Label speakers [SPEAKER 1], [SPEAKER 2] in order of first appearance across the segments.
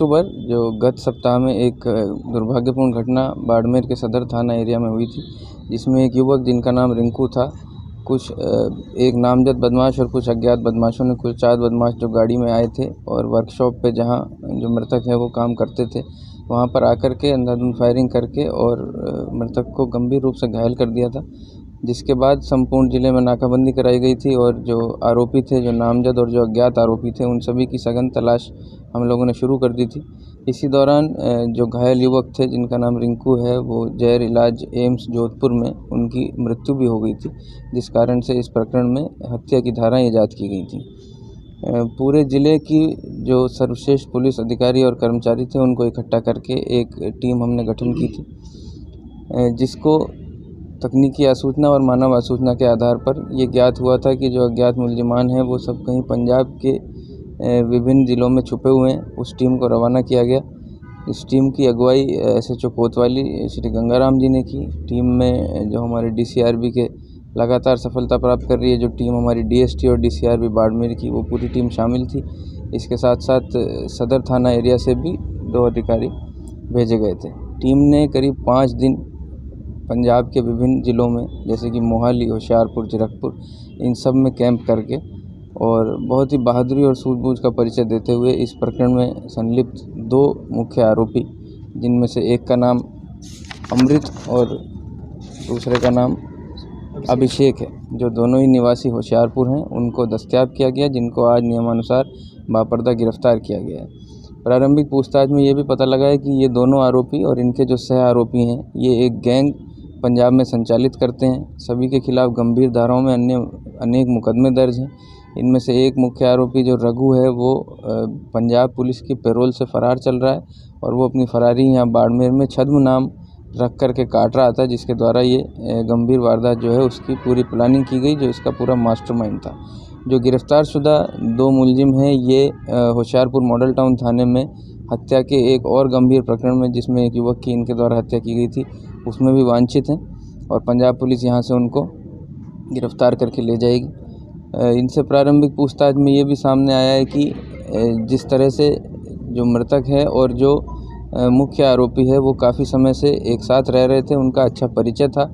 [SPEAKER 1] अक्टूबर जो गत सप्ताह में एक दुर्भाग्यपूर्ण घटना बाड़मेर के सदर थाना एरिया में हुई थी, जिसमें एक युवक जिनका नाम रिंकू था, कुछ एक नामजद बदमाश और कुछ अज्ञात बदमाशों ने, कुछ 4 बदमाश जो गाड़ी में आए थे और वर्कशॉप पे जहां जो मृतक है वो काम करते थे, वहां पर आकर के अंधाधुंध फायरिंग करके और मृतक को गंभीर रूप से घायल कर दिया था। जिसके बाद संपूर्ण ज़िले में नाकाबंदी कराई गई थी और जो आरोपी थे, जो नामजद और जो अज्ञात आरोपी थे, उन सभी की सघन तलाश हम लोगों ने शुरू कर दी थी। इसी दौरान जो घायल युवक थे जिनका नाम रिंकू है, वो जैर इलाज एम्स जोधपुर में उनकी मृत्यु भी हो गई थी, जिस कारण से इस प्रकरण में हत्या की धाराएं ईजाद की गई थी। पूरे ज़िले की जो सर्वश्रेष्ठ पुलिस अधिकारी और कर्मचारी थे, उनको इकट्ठा करके एक टीम हमने गठन की थी, जिसको तकनीकी आसूचना और मानव आसूचना के आधार पर ये ज्ञात हुआ था कि जो अज्ञात मुलजिमान हैं वो सब कहीं पंजाब के विभिन्न ज़िलों में छुपे हुए हैं। उस टीम को रवाना किया गया। इस टीम की अगुवाई SHO कोतवाली श्री गंगाराम जी ने की। टीम में जो हमारे DCRB के लगातार सफलता प्राप्त कर रही है जो टीम हमारी DST और DCRB बाड़मेर की, वो पूरी टीम शामिल थी। इसके साथ साथ सदर थाना एरिया से भी 2 अधिकारी भेजे गए थे। टीम ने करीब 5 दिन पंजाब के विभिन्न ज़िलों में, जैसे कि मोहाली, होशियारपुर, जीरकपुर, इन सब में कैंप करके और बहुत ही बहादुरी और सूझबूझ का परिचय देते हुए इस प्रकरण में संलिप्त 2 मुख्य आरोपी, जिनमें से एक का नाम अमृत और दूसरे का नाम अभिषेक है, जो दोनों ही निवासी होशियारपुर हैं, उनको दस्तयाब किया गया, जिनको आज नियमानुसार बापर्दा गिरफ्तार किया गया है। प्रारंभिक पूछताछ में ये भी पता लगा है कि ये दोनों आरोपी और इनके जो सह आरोपी हैं, ये एक गैंग पंजाब में संचालित करते हैं। सभी के खिलाफ गंभीर धाराओं में अनेक मुकदमे दर्ज हैं। इनमें से एक मुख्य आरोपी जो रघु है, वो पंजाब पुलिस की पैरोल से फरार चल रहा है और वो अपनी फरारी यहाँ बाड़मेर में छद्म नाम रख कर के काट रहा था, जिसके द्वारा ये गंभीर वारदात जो है उसकी पूरी प्लानिंग की गई, जो इसका पूरा मास्टरमाइंड था। जो गिरफ्तार शुदा 2 मुलजिम हैं, ये होशियारपुर मॉडल टाउन थाने में हत्या के एक और गंभीर प्रकरण में, जिसमें एक युवक की इनके द्वारा हत्या की गई थी, उसमें भी वांछित हैं और पंजाब पुलिस यहाँ से उनको गिरफ्तार करके ले जाएगी। इनसे प्रारंभिक पूछताछ में ये भी सामने आया है कि जिस तरह से जो मृतक है और जो मुख्य आरोपी है वो काफ़ी समय से एक साथ रह रहे थे, उनका अच्छा परिचय था,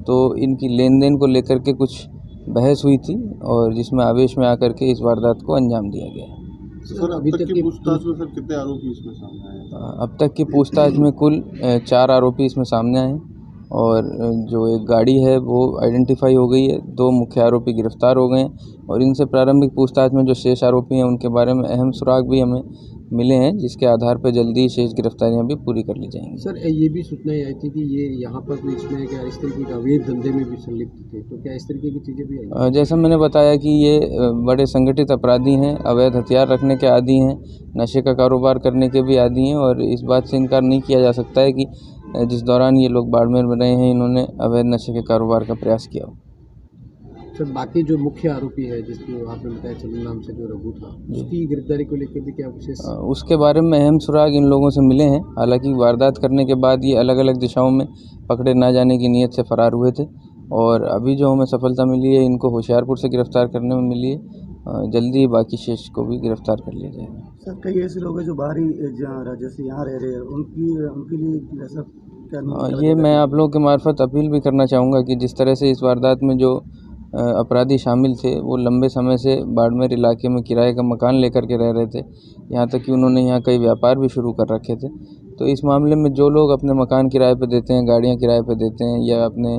[SPEAKER 1] तो इनकी लेन देन को लेकर के कुछ बहस हुई थी और जिसमें आवेश में आकर के इस वारदात को अंजाम दिया गया।
[SPEAKER 2] सर, अभी तक की पूछताछ में सर कितने आरोपी इसमें सामने आए?
[SPEAKER 1] अब तक की पूछताछ में कुल 4 आरोपी इसमें सामने आए और जो एक गाड़ी है वो आइडेंटिफाई हो गई है। 2 मुख्य आरोपी गिरफ्तार हो गए हैं और इनसे प्रारंभिक पूछताछ में जो शेष आरोपी हैं उनके बारे में अहम सुराग भी हमें मिले हैं, जिसके आधार पर जल्दी ही शेष गिरफ्तारियां भी पूरी कर ली जाएंगी।
[SPEAKER 2] सर, ये भी सूचना आई थी कि ये यहाँ पर कोई इसमें क्या इस तरीके का अवैध धंधे में भी संलिप्त थे, तो क्या इस तरीके की चीज़ें भी आई?
[SPEAKER 1] जैसा मैंने बताया कि ये बड़े संगठित अपराधी हैं, अवैध हथियार रखने के आदी हैं, नशे का कारोबार करने के भी आदी हैं और इस बात से इनकार नहीं किया जा सकता है कि जिस दौरान ये लोग बाड़मेर में रहे हैं, इन्होंने अवैध नशे के कारोबार का प्रयास किया हो।
[SPEAKER 2] सर, बाकी जो मुख्य आरोपी है जिसको आपने बताया चंदू नाम से जो रघु था, उसकी गिरफ्तारी को लेकर भी क्या विशेष?
[SPEAKER 1] उसके बारे में अहम सुराग इन लोगों से मिले हैं। हालांकि वारदात करने के बाद ये अलग अलग दिशाओं में पकड़े ना जाने की नीयत से फरार हुए थे और अभी जो हमें सफलता मिली है, इनको होशियारपुर से गिरफ्तार करने में मिली है। जल्दी ही बाकी शेष को भी गिरफ्तार कर लिया जाएगा।
[SPEAKER 3] सर, कई ऐसे लोग हैं जो बाहरी राज्य से यहाँ रह रहे हैं, उनके लिए ऐसा क्या?
[SPEAKER 1] ये मैं आप लोगों के मार्फत अपील भी करना चाहूँगा कि जिस तरह से इस वारदात में जो अपराधी शामिल थे, वो लंबे समय से बाड़मेर इलाके में किराए का मकान लेकर के रह रहे थे, यहाँ तक कि उन्होंने यहाँ कई व्यापार भी शुरू कर रखे थे। तो इस मामले में जो लोग अपने मकान किराए पे देते हैं, गाड़ियाँ किराए पे देते हैं या अपने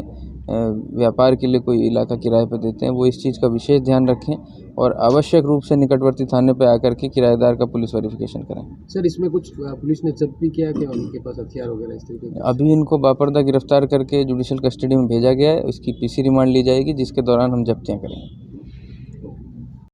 [SPEAKER 1] व्यापार के लिए कोई इलाका किराए पे देते हैं, वो इस चीज़ का विशेष ध्यान रखें और आवश्यक रूप से निकटवर्ती थाने पे आकर के किराएदार का पुलिस वेरिफिकेशन करें।
[SPEAKER 2] सर, इसमें कुछ पुलिस ने जब्त भी किया कि उनके पास हथियार वगैरह इस तरीके के?
[SPEAKER 1] अभी इनको बापर्दा गिरफ्तार करके जुडिशियल कस्टडी में भेजा गया है। इसकी PC रिमांड ली जाएगी, जिसके दौरान हम जब्तियाँ करेंगे।